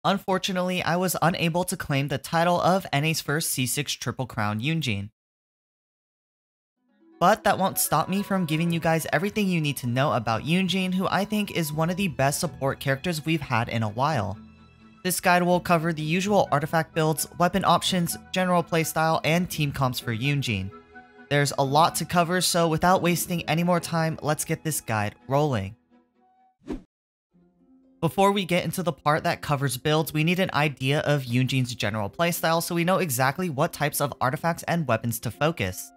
Unfortunately, I was unable to claim the title of NA's first C6 Triple Crown Yunjin. But that won't stop me from giving you guys everything you need to know about Yunjin, who I think is one of the best support characters we've had in a while. This guide will cover the usual artifact builds, weapon options, general playstyle, and team comps for Yunjin. There's a lot to cover, so without wasting any more time, let's get this guide rolling. Before we get into the part that covers builds, we need an idea of Yunjin's general playstyle so we know exactly what types of artifacts and weapons to focus.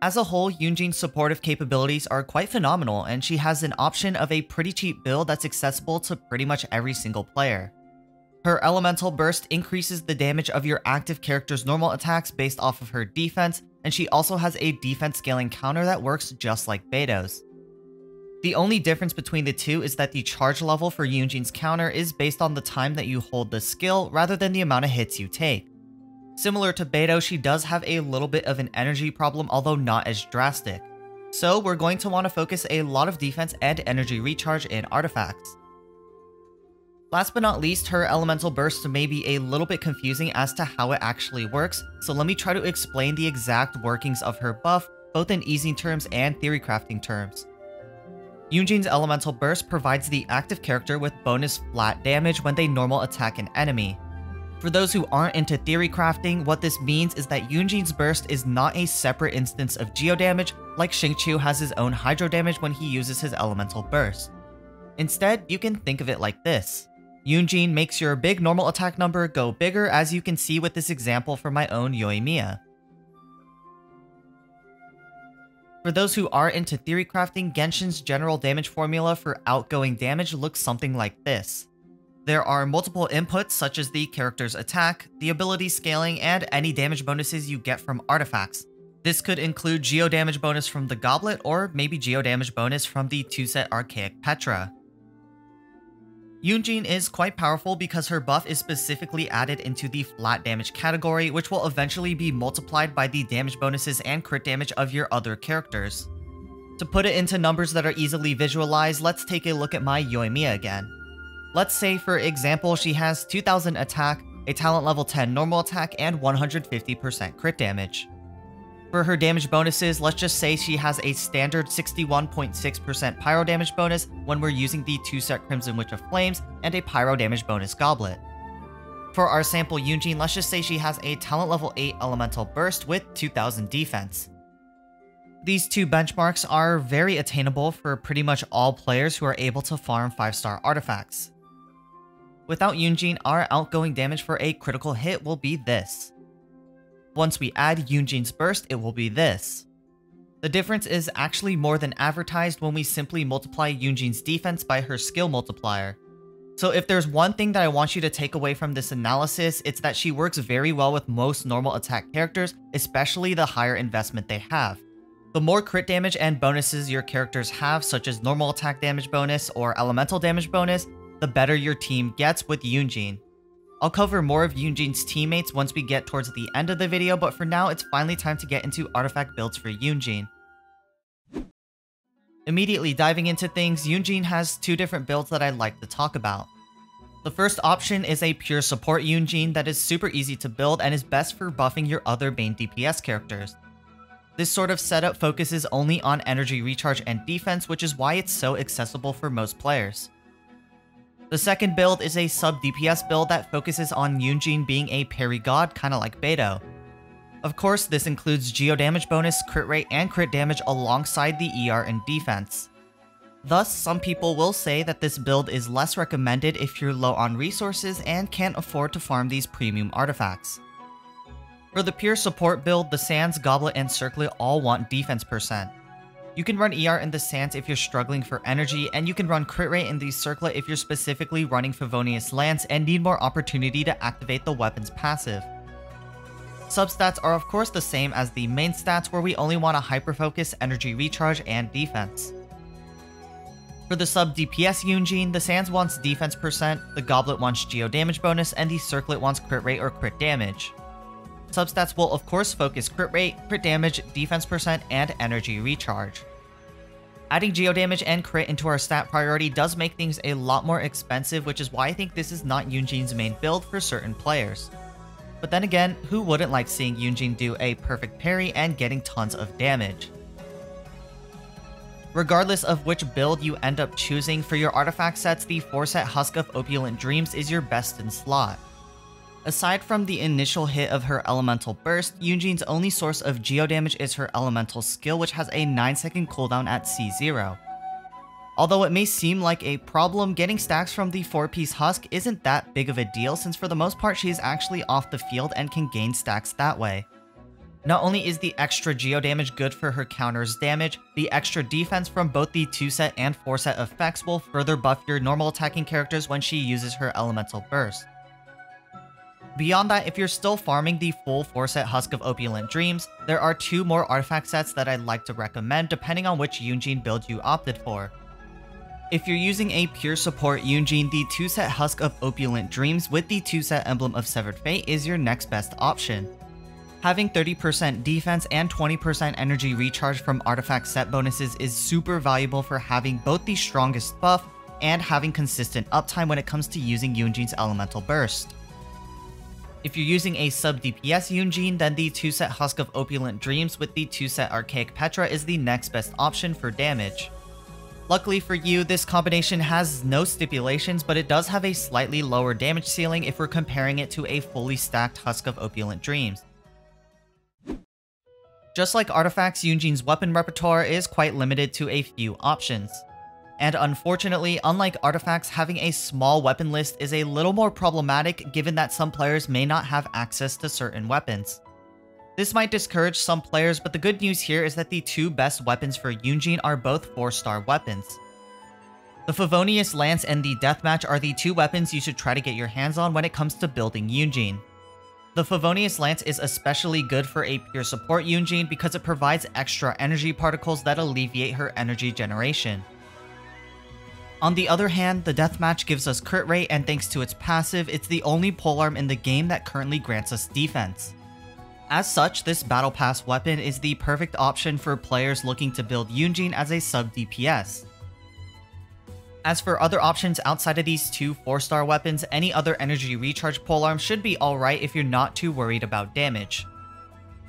As a whole, Yunjin's supportive capabilities are quite phenomenal, and she has an option of a pretty cheap build that's accessible to pretty much every single player. Her Elemental Burst increases the damage of your active character's normal attacks based off of her defense, and she also has a defense scaling counter that works just like Beto's. The only difference between the two is that the charge level for Yunjin's counter is based on the time that you hold the skill rather than the amount of hits you take. Similar to Beto, she does have a little bit of an energy problem, although not as drastic. So we're going to want to focus a lot of defense and energy recharge in artifacts. Last but not least, her Elemental Burst may be a little bit confusing as to how it actually works, so let me try to explain the exact workings of her buff, both in easing terms and theory crafting terms. Yunjin's Elemental Burst provides the active character with bonus flat damage when they normal attack an enemy. For those who aren't into theory crafting, what this means is that Yunjin's burst is not a separate instance of geo damage like Xingqiu has his own hydro damage when he uses his elemental burst. Instead, you can think of it like this. Yunjin makes your big normal attack number go bigger, as you can see with this example from my own Yoimiya. For those who are into theory crafting, Genshin's general damage formula for outgoing damage looks something like this. There are multiple inputs such as the character's attack, the ability scaling, and any damage bonuses you get from artifacts. This could include geo damage bonus from the Goblet, or maybe geo damage bonus from the 2-set Archaic Petra. Yunjin is quite powerful because her buff is specifically added into the flat damage category, which will eventually be multiplied by the damage bonuses and crit damage of your other characters. To put it into numbers that are easily visualized, let's take a look at my Yoimiya again. Let's say, for example, she has 2000 attack, a talent level 10 normal attack, and 150% crit damage. For her damage bonuses, let's just say she has a standard 61.6% pyro damage bonus when we're using the 2-set Crimson Witch of Flames and a pyro damage bonus goblet. For our sample Yunjin, let's just say she has a talent level 8 elemental burst with 2000 defense. These two benchmarks are very attainable for pretty much all players who are able to farm 5-star artifacts. Without Yunjin, our outgoing damage for a critical hit will be this. Once we add Yunjin's burst, it will be this. The difference is actually more than advertised when we simply multiply Yunjin's defense by her skill multiplier. So if there's one thing that I want you to take away from this analysis, it's that she works very well with most normal attack characters, especially the higher investment they have. The more crit damage and bonuses your characters have, such as normal attack damage bonus or elemental damage bonus, the better your team gets with Yunjin. I'll cover more of Yunjin's teammates once we get towards the end of the video, but for now it's finally time to get into artifact builds for Yunjin. Immediately diving into things, Yunjin has two different builds that I'd like to talk about. The first option is a pure support Yunjin that is super easy to build and is best for buffing your other main DPS characters. This sort of setup focuses only on energy recharge and defense, which is why it's so accessible for most players. The second build is a sub-DPS build that focuses on Yunjin being a parry god, kinda like Beto. Of course, this includes geo damage bonus, crit rate, and crit damage alongside the ER and defense. Thus, some people will say that this build is less recommended if you're low on resources and can't afford to farm these premium artifacts. For the pure support build, the Sands, Goblet, and Circlet all want defense percent. You can run ER in the Sands if you're struggling for energy, and you can run crit rate in the Circlet if you're specifically running Favonius Lance and need more opportunity to activate the weapon's passive. Substats are of course the same as the main stats, where we only want to hyperfocus energy recharge and defense. For the sub DPS Yunjin, the Sands wants defense percent, the Goblet wants geo damage bonus, and the Circlet wants crit rate or crit damage. Substats will of course focus crit rate, crit damage, defense percent, and energy recharge. Adding geo damage and crit into our stat priority does make things a lot more expensive, which is why I think this is not Yunjin's main build for certain players. But then again, who wouldn't like seeing Yunjin do a perfect parry and getting tons of damage? Regardless of which build you end up choosing for your artifact sets, the 4-set Husk of Opulent Dreams is your best in slot. Aside from the initial hit of her elemental burst, Yunjin's only source of geo damage is her elemental skill, which has a 9-second cooldown at C0. Although it may seem like a problem, getting stacks from the 4-piece Husk isn't that big of a deal, since for the most part she is actually off the field and can gain stacks that way. Not only is the extra geo damage good for her counter's damage, the extra defense from both the 2-set and 4-set effects will further buff your normal attacking characters when she uses her elemental burst. Beyond that, if you're still farming the full 4-set Husk of Opulent Dreams, there are 2 more artifact sets that I'd like to recommend depending on which Yunjin build you opted for. If you're using a pure support Yunjin, the 2-set Husk of Opulent Dreams with the 2-set Emblem of Severed Fate is your next best option. Having 30% defense and 20% energy recharge from artifact set bonuses is super valuable for having both the strongest buff and having consistent uptime when it comes to using Yunjin's elemental burst. If you're using a sub DPS Yunjin, then the 2-set Husk of Opulent Dreams with the 2-set Archaic Petra is the next best option for damage. Luckily for you, this combination has no stipulations, but it does have a slightly lower damage ceiling if we're comparing it to a fully stacked Husk of Opulent Dreams. Just like artifacts, Yunjin's weapon repertoire is quite limited to a few options. And unfortunately, unlike artifacts, having a small weapon list is a little more problematic given that some players may not have access to certain weapons. This might discourage some players, but the good news here is that the 2 best weapons for Yunjin are both 4-star weapons. The Favonius Lance and the Deathmatch are the 2 weapons you should try to get your hands on when it comes to building Yunjin. The Favonius Lance is especially good for a pure support Yunjin because it provides extra energy particles that alleviate her energy generation. On the other hand, the Deathmatch gives us crit rate, and thanks to its passive, it's the only polearm in the game that currently grants us defense. As such, this Battle Pass weapon is the perfect option for players looking to build Yunjin as a sub DPS. As for other options outside of these 2 4-star weapons, any other energy recharge polearm should be alright if you're not too worried about damage.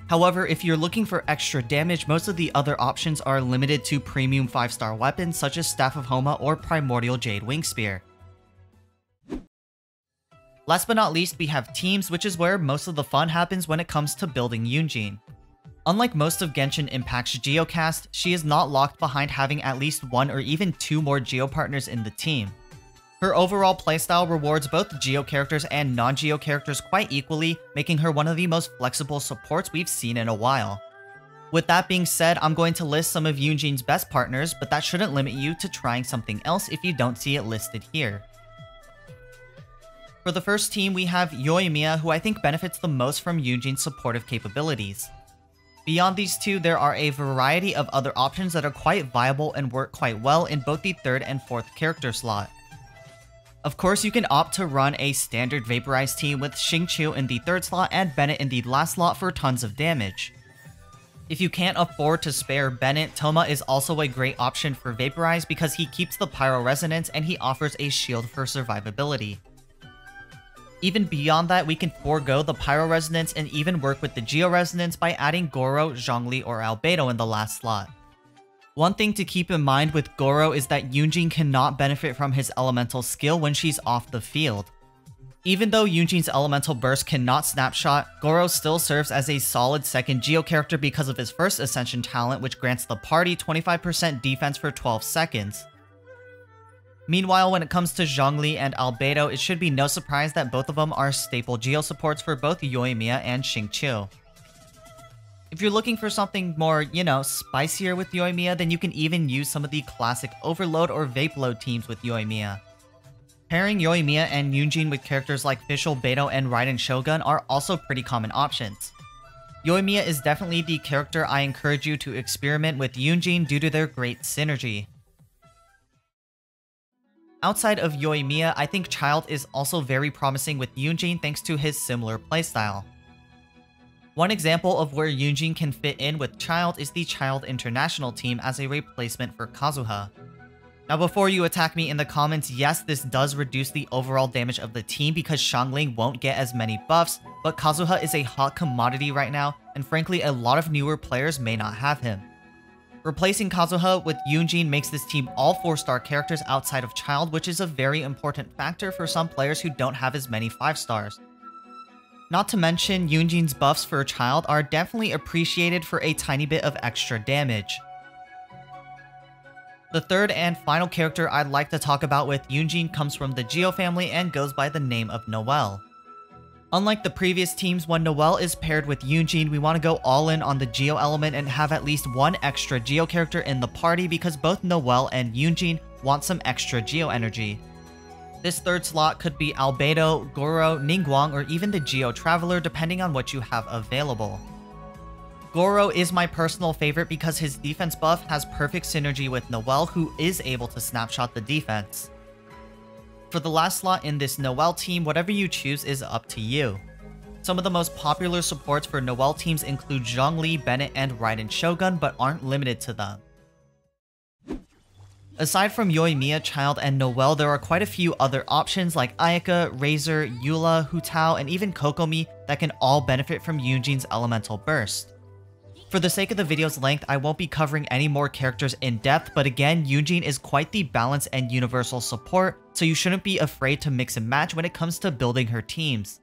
However, if you're looking for extra damage, most of the other options are limited to premium 5-star weapons such as Staff of Homa or Primordial Jade Wingspear. Last but not least, we have Teams, which is where most of the fun happens when it comes to building Yunjin. Unlike most of Genshin Impact's Geocast, she is not locked behind having at least 1 or even 2 more Geo partners in the team. Her overall playstyle rewards both Geo characters and non-Geo characters quite equally, making her one of the most flexible supports we've seen in a while. With that being said, I'm going to list some of Yunjin's best partners, but that shouldn't limit you to trying something else if you don't see it listed here. For the first team, we have Yoimiya, who I think benefits the most from Yunjin's supportive capabilities. Beyond these 2, there are a variety of other options that are quite viable and work quite well in both the 3rd and 4th character slot. Of course, you can opt to run a standard Vaporized team with Xingqiu in the 3rd slot and Bennett in the last slot for tons of damage. If you can't afford to spare Bennett, Thoma is also a great option for Vaporized because he keeps the Pyro Resonance and he offers a shield for survivability. Even beyond that, we can forego the Pyro Resonance and even work with the Geo Resonance by adding Goro, Zhongli, or Albedo in the last slot. One thing to keep in mind with Goro is that Yunjin cannot benefit from his elemental skill when she's off the field. Even though Yunjin's elemental burst cannot snapshot, Goro still serves as a solid second Geo character because of his first Ascension talent, which grants the party 25% defense for 12 seconds. Meanwhile, when it comes to Zhongli and Albedo, it should be no surprise that both of them are staple Geo supports for both Yoimiya and Xingqiu. If you're looking for something more, spicier with Yoimiya, then you can even use some of the classic Overload or Vapeload teams with Yoimiya. Pairing Yoimiya and Yunjin with characters like Fischl, Beidou, and Raiden Shogun are also pretty common options. Yoimiya is definitely the character I encourage you to experiment with Yunjin due to their great synergy. Outside of Yoimiya, I think Childe is also very promising with Yunjin thanks to his similar playstyle. One example of where Yunjin can fit in with Child is the Child International team as a replacement for Kazuha. Now before you attack me in the comments, yes, this does reduce the overall damage of the team because Xiangling won't get as many buffs, but Kazuha is a hot commodity right now, and frankly a lot of newer players may not have him. Replacing Kazuha with Yunjin makes this team all 4-star characters outside of Child, which is a very important factor for some players who don't have as many 5 stars. Not to mention, Yunjin's buffs for Child are definitely appreciated for a tiny bit of extra damage. The third and final character I'd like to talk about with Yunjin comes from the Geo family and goes by the name of Noelle. Unlike the previous teams, when Noelle is paired with Yunjin, we want to go all in on the Geo element and have at least one extra Geo character in the party because both Noelle and Yunjin want some extra Geo energy. This third slot could be Albedo, Goro, Ningguang, or even the Geo Traveler depending on what you have available. Goro is my personal favorite because his defense buff has perfect synergy with Noelle, who is able to snapshot the defense. For the last slot in this Noelle team, whatever you choose is up to you. Some of the most popular supports for Noelle teams include Zhongli, Bennett, and Raiden Shogun, but aren't limited to them. Aside from Yoimiya, Child, and Noelle, there are quite a few other options like Ayaka, Razor, Eula, Hu Tao, and even Kokomi that can all benefit from Yunjin's elemental burst. For the sake of the video's length, I won't be covering any more characters in depth, but again, Yunjin is quite the balanced and universal support, so you shouldn't be afraid to mix and match when it comes to building her teams.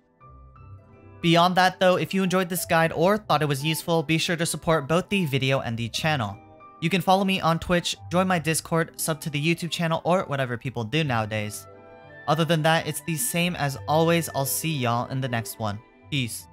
Beyond that though, if you enjoyed this guide or thought it was useful, be sure to support both the video and the channel. You can follow me on Twitch, join my Discord, sub to the YouTube channel, or whatever people do nowadays. Other than that, it's the same as always. I'll see y'all in the next one. Peace.